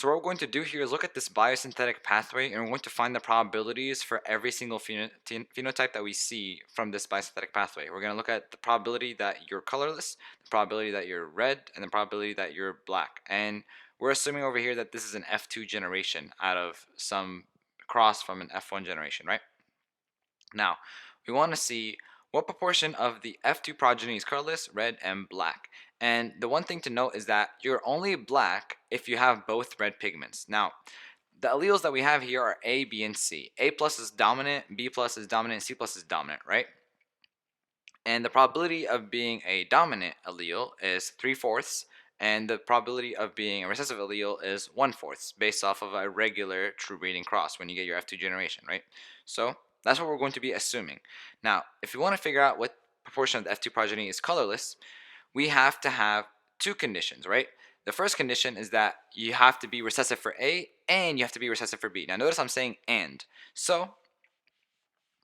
So what we're going to do here is look at this biosynthetic pathway, and we're going to find the probabilities for every single phenotype that we see from this biosynthetic pathway. We're going to look at the probability that you're colorless, the probability that you're red, and the probability that you're black. And we're assuming over here that this is an F2 generation out of some cross from an F1 generation, right? Now, we want to see what proportion of the F2 progeny is colorless, red, and black. And the one thing to note is that you're only black if you have both red pigments. Now, the alleles that we have here are A, B, and C. A plus is dominant, B plus is dominant, C plus is dominant, right? And the probability of being a dominant allele is 3/4, and the probability of being a recessive allele is 1/4, based off of a regular true breeding cross when you get your F2 generation, right? So that's what we're going to be assuming. Now, if you want to figure out what proportion of the F2 progeny is colorless, we have to have two conditions, right? The first condition is that you have to be recessive for A and you have to be recessive for B. Now notice I'm saying and. So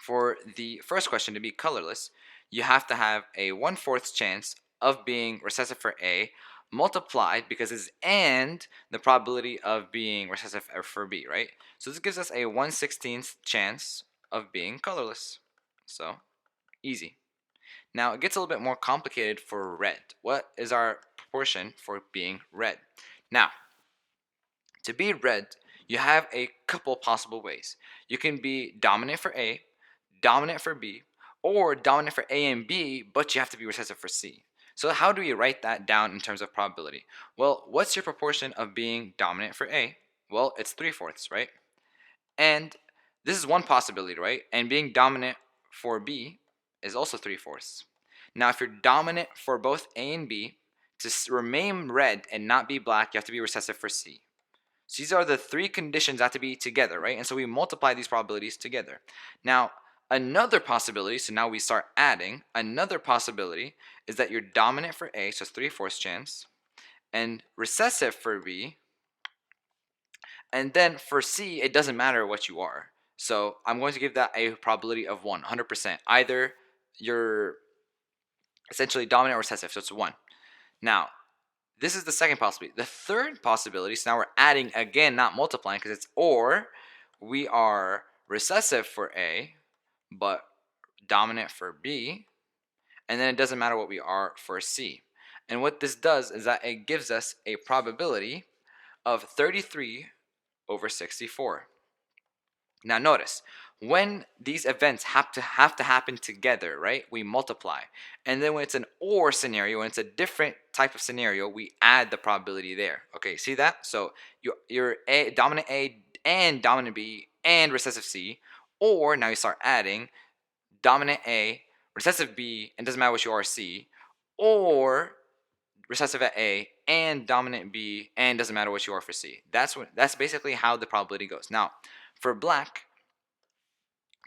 for the first question to be colorless, you have to have a 1/4 chance of being recessive for A multiplied, because it's and the probability of being recessive for B, right? So this gives us a 1/16th chance of being colorless. So easy. Now it gets a little bit more complicated for red. What is our proportion for being red? Now, to be red, you have a couple possible ways. You can be dominant for A, dominant for B, or dominant for A and B, but you have to be recessive for C. So how do we write that down in terms of probability? Well, what's your proportion of being dominant for A? Well, it's 3/4, right? And this is one possibility, right? And being dominant for B is also 3/4. Now, if you're dominant for both A and B, to remain red and not be black, you have to be recessive for C. So these are the three conditions that have to be together, right? And so we multiply these probabilities together. Now, another possibility, so now we start adding, another possibility is that you're dominant for A, so it's 3/4 chance, and recessive for B, and then for C, it doesn't matter what you are. So I'm going to give that a probability of 100%. Either you're essentially dominant or recessive, so it's 1. Now, this is the second possibility. The third possibility, so now we're adding again, not multiplying, because it's or we are recessive for A, but dominant for B, and then it doesn't matter what we are for C. And what this does is that it gives us a probability of 33/64. Now notice, when these events have to happen together, right? We multiply. And then when it's an or scenario, when it's a different type of scenario, we add the probability there. Okay, see that? So you're dominant A and dominant B and recessive C, or now you start adding dominant A, recessive B, and doesn't matter what you are, C, or recessive at A and dominant B and doesn't matter what you are for C. That's basically how the probability goes. Now, for black,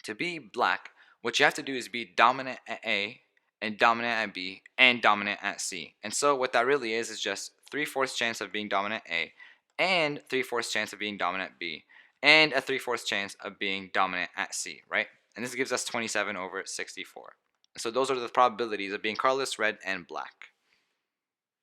to be black, what you have to do is be dominant at A and dominant at B and dominant at C. And so what that really is just 3/4 chance of being dominant A and 3/4 chance of being dominant B and a 3/4 chance of being dominant at C, right? And this gives us 27/64. So those are the probabilities of being colorless, red, and black.